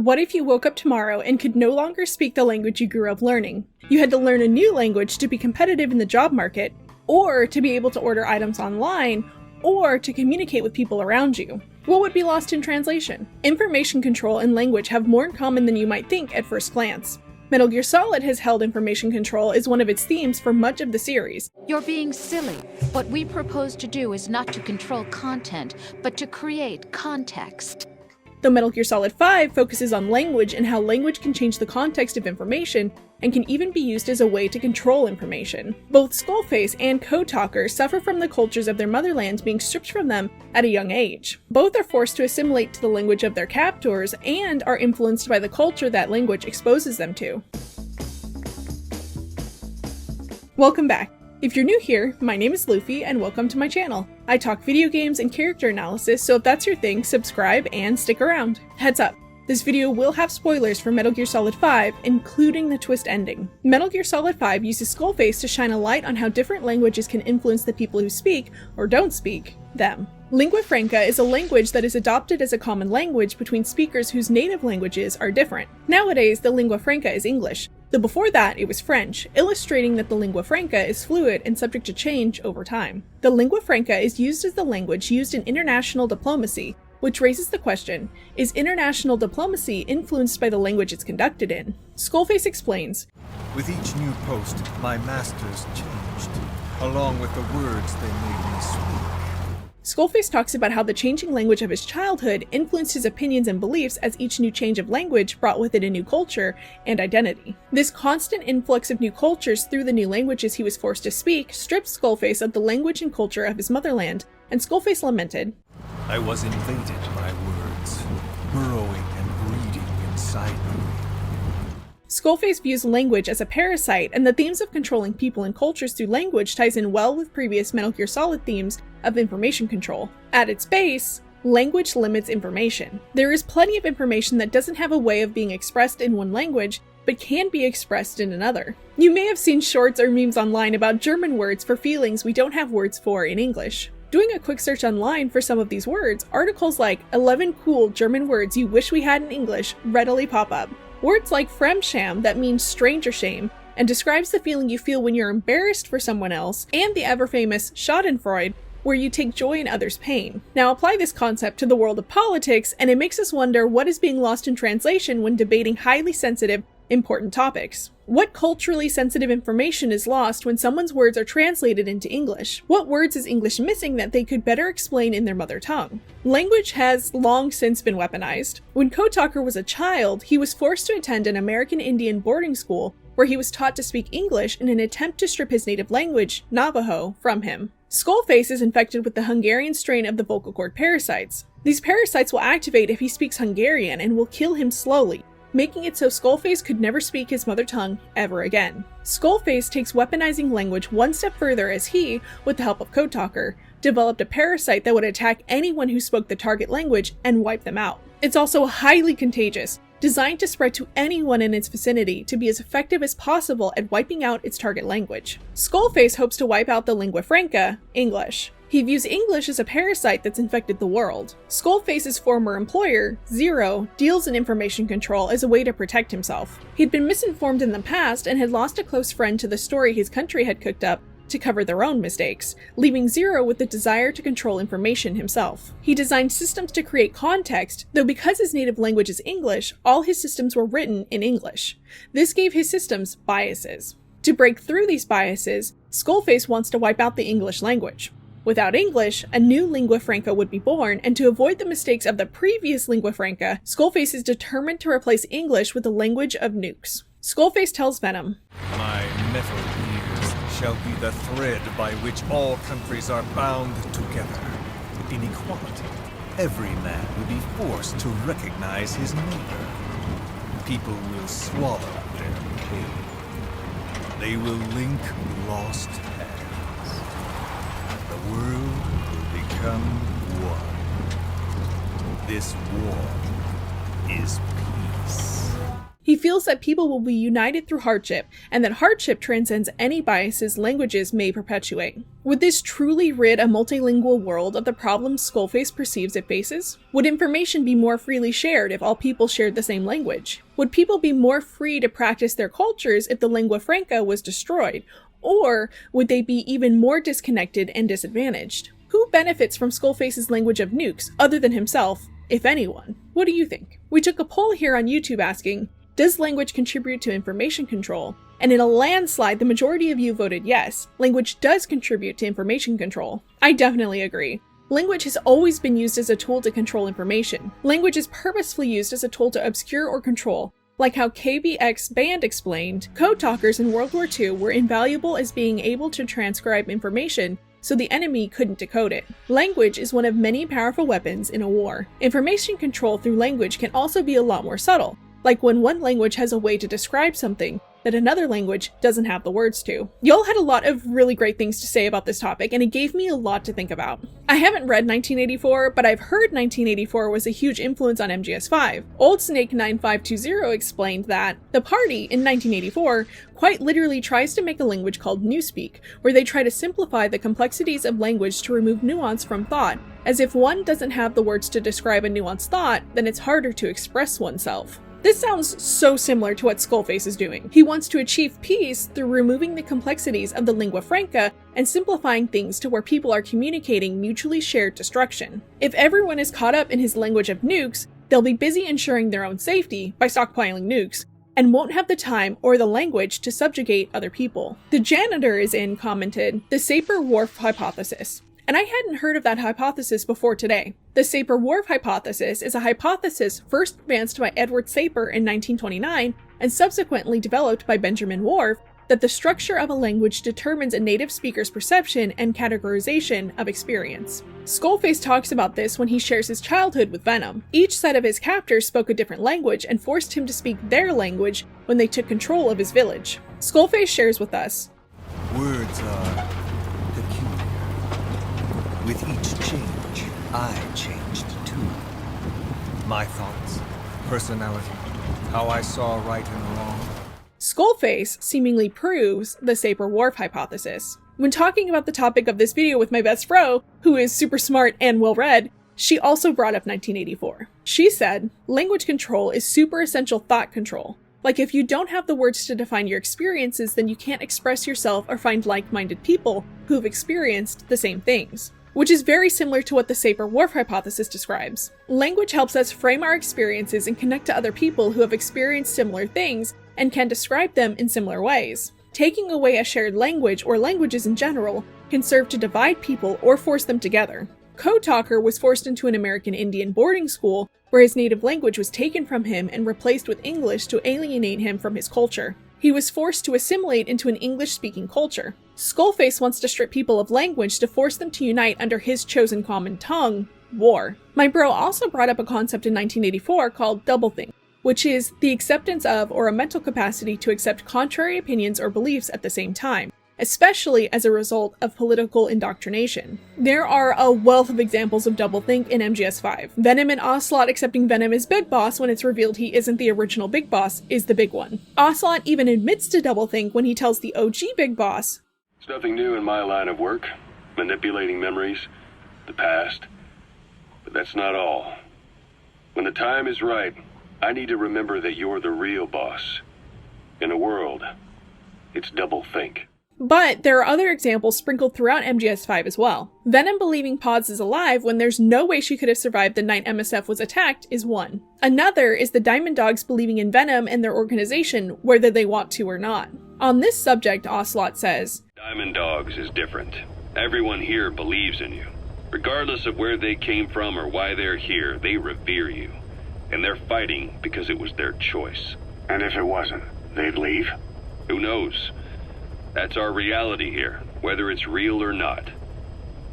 What if you woke up tomorrow and could no longer speak the language you grew up learning? You had to learn a new language to be competitive in the job market, or to be able to order items online, or to communicate with people around you. What would be lost in translation? Information control and language have more in common than you might think at first glance. Metal Gear Solid has held information control as one of its themes for much of the series. You're being silly. What we propose to do is not to control content, but to create context. Though Metal Gear Solid 5 focuses on language and how language can change the context of information, and can even be used as a way to control information. Both Skullface and Code Talker suffer from the cultures of their motherlands being stripped from them at a young age. Both are forced to assimilate to the language of their captors, and are influenced by the culture that language exposes them to. Welcome back. If you're new here, my name is Luffy, and welcome to my channel. I talk video games and character analysis, so if that's your thing, subscribe and stick around. Heads up, this video will have spoilers for Metal Gear Solid 5, including the twist ending. Metal Gear Solid 5 uses Skullface to shine a light on how different languages can influence the people who speak, or don't speak, them. Lingua franca is a language that is adopted as a common language between speakers whose native languages are different. Nowadays, the lingua franca is English, though before that it was French, illustrating that the lingua franca is fluid and subject to change over time. The lingua franca is used as the language used in international diplomacy, which raises the question, is international diplomacy influenced by the language it's conducted in? Skullface explains, "With each new post, my masters changed, along with the words they made me speak." Skullface talks about how the changing language of his childhood influenced his opinions and beliefs as each new change of language brought with it a new culture and identity. This constant influx of new cultures through the new languages he was forced to speak stripped Skullface of the language and culture of his motherland, and Skullface lamented, "I was invaded by words, burrowing and breeding inside me." Skullface views language as a parasite, and the themes of controlling people and cultures through language ties in well with previous Metal Gear Solid themes of information control. At its base, language limits information. There is plenty of information that doesn't have a way of being expressed in one language, but can be expressed in another. You may have seen shorts or memes online about German words for feelings we don't have words for in English. Doing a quick search online for some of these words, articles like 11 cool German words you wish we had in English readily pop up. Words like Fremdscham, that means stranger shame, and describes the feeling you feel when you're embarrassed for someone else, and the ever-famous Schadenfreude, where you take joy in others' pain. Now apply this concept to the world of politics, and it makes us wonder what is being lost in translation when debating highly sensitive, important topics. What culturally sensitive information is lost when someone's words are translated into English? What words is English missing that they could better explain in their mother tongue? Language has long since been weaponized. When Code Talker was a child, he was forced to attend an American Indian boarding school where he was taught to speak English in an attempt to strip his native language, Navajo, from him. Skullface is infected with the Hungarian strain of the vocal cord parasites. These parasites will activate if he speaks Hungarian and will kill him slowly, making it so Skullface could never speak his mother tongue ever again. Skullface takes weaponizing language one step further as he, with the help of Code Talker, developed a parasite that would attack anyone who spoke the target language and wipe them out. It's also highly contagious, designed to spread to anyone in its vicinity to be as effective as possible at wiping out its target language. Skullface hopes to wipe out the lingua franca, English. He views English as a parasite that's infected the world. Skullface's former employer, Zero, deals in information control as a way to protect himself. He'd been misinformed in the past and had lost a close friend to the story his country had cooked up to cover their own mistakes, leaving Zero with the desire to control information himself. He designed systems to create context, though because his native language is English, all his systems were written in English. This gave his systems biases. To break through these biases, Skullface wants to wipe out the English language. Without English, a new lingua franca would be born, and to avoid the mistakes of the previous lingua franca, Skullface is determined to replace English with the language of nukes. Skullface tells Venom, "My metal gears shall be the thread by which all countries are bound together. In equality, every man will be forced to recognize his neighbor. People will swallow their pain. They will link lost hands. The world will become one. This war is peace." He feels that people will be united through hardship, and that hardship transcends any biases languages may perpetuate. Would this truly rid a multilingual world of the problems Skullface perceives it faces? Would information be more freely shared if all people shared the same language? Would people be more free to practice their cultures if the lingua franca was destroyed? Or would they be even more disconnected and disadvantaged? Who benefits from Skullface's language of nukes, other than himself, if anyone? What do you think? We took a poll here on YouTube asking, does language contribute to information control? And in a landslide, the majority of you voted yes, language does contribute to information control. I definitely agree. Language has always been used as a tool to control information. Language is purposefully used as a tool to obscure or control. Like how KBX Band explained, code talkers in World War II were invaluable as being able to transcribe information so the enemy couldn't decode it. Language is one of many powerful weapons in a war. Information control through language can also be a lot more subtle, like when one language has a way to describe something that another language doesn't have the words to. Y'all had a lot of really great things to say about this topic, and it gave me a lot to think about. I haven't read 1984, but I've heard 1984 was a huge influence on MGS5. Old Snake 9520 explained that the party in 1984 quite literally tries to make a language called Newspeak, where they try to simplify the complexities of language to remove nuance from thought, as if one doesn't have the words to describe a nuanced thought, then it's harder to express oneself. This sounds so similar to what Skullface is doing. He wants to achieve peace through removing the complexities of the lingua franca and simplifying things to where people are communicating mutually shared destruction. If everyone is caught up in his language of nukes, they'll be busy ensuring their own safety by stockpiling nukes, and won't have the time or the language to subjugate other people. The janitor is in commented, the Sapir-Whorf hypothesis. And I hadn't heard of that hypothesis before today. The Sapir-Whorf hypothesis is a hypothesis first advanced by Edward Sapir in 1929 and subsequently developed by Benjamin Whorf that the structure of a language determines a native speaker's perception and categorization of experience. Skullface talks about this when he shares his childhood with Venom. Each set of his captors spoke a different language and forced him to speak their language when they took control of his village. Skullface shares with us, Words are peculiar. With each change, I changed too. My thoughts, personality, how I saw right and wrong. Skullface seemingly proves the Sapir-Whorf hypothesis. When talking about the topic of this video with my best bro, who is super smart and well-read, she also brought up 1984. She said, language control is super essential thought control. Like if you don't have the words to define your experiences, then you can't express yourself or find like-minded people who've experienced the same things. Which is very similar to what the Sapir-Whorf hypothesis describes. Language helps us frame our experiences and connect to other people who have experienced similar things and can describe them in similar ways. Taking away a shared language or languages in general can serve to divide people or force them together. Code Talker was forced into an American Indian boarding school where his native language was taken from him and replaced with English to alienate him from his culture. He was forced to assimilate into an English-speaking culture. Skullface wants to strip people of language to force them to unite under his chosen common tongue, war. My bro also brought up a concept in 1984 called doublethink, which is the acceptance of or a mental capacity to accept contrary opinions or beliefs at the same time, especially as a result of political indoctrination. There are a wealth of examples of doublethink in MGS5. Venom and Ocelot accepting Venom as Big Boss when it's revealed he isn't the original Big Boss is the big one. Ocelot even admits to doublethink when he tells the OG Big Boss, "It's nothing new in my line of work, manipulating memories, the past. But that's not all. When the time is right, I need to remember that you're the real boss. In a world, it's doublethink." But there are other examples sprinkled throughout MGS5 as well. Venom believing Pods is alive when there's no way she could have survived the night MSF was attacked is one. Another is the Diamond Dogs believing in Venom and their organization, whether they want to or not. On this subject, Ocelot says, Diamond Dogs is different. Everyone here believes in you. Regardless of where they came from or why they're here, they revere you. And they're fighting because it was their choice. And if it wasn't, they'd leave? Who knows? That's our reality here, whether it's real or not.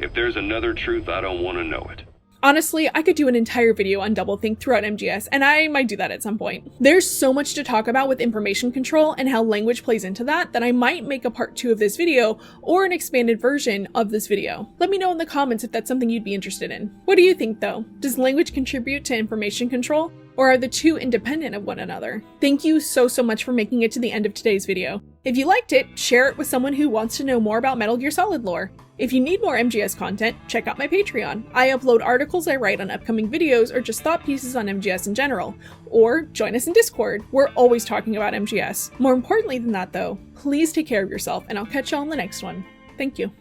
If there's another truth, I don't want to know it. Honestly, I could do an entire video on doublethink throughout MGS, and I might do that at some point. There's so much to talk about with information control and how language plays into that I might make a part 2 of this video or an expanded version of this video. Let me know in the comments if that's something you'd be interested in. What do you think though? Does language contribute to information control, or are the two independent of one another? Thank you so much for making it to the end of today's video. If you liked it, share it with someone who wants to know more about Metal Gear Solid lore. If you need more MGS content, check out my Patreon. I upload articles I write on upcoming videos or just thought pieces on MGS in general. Or join us in Discord. We're always talking about MGS. More importantly than that though, please take care of yourself and I'll catch y'all in the next one. Thank you.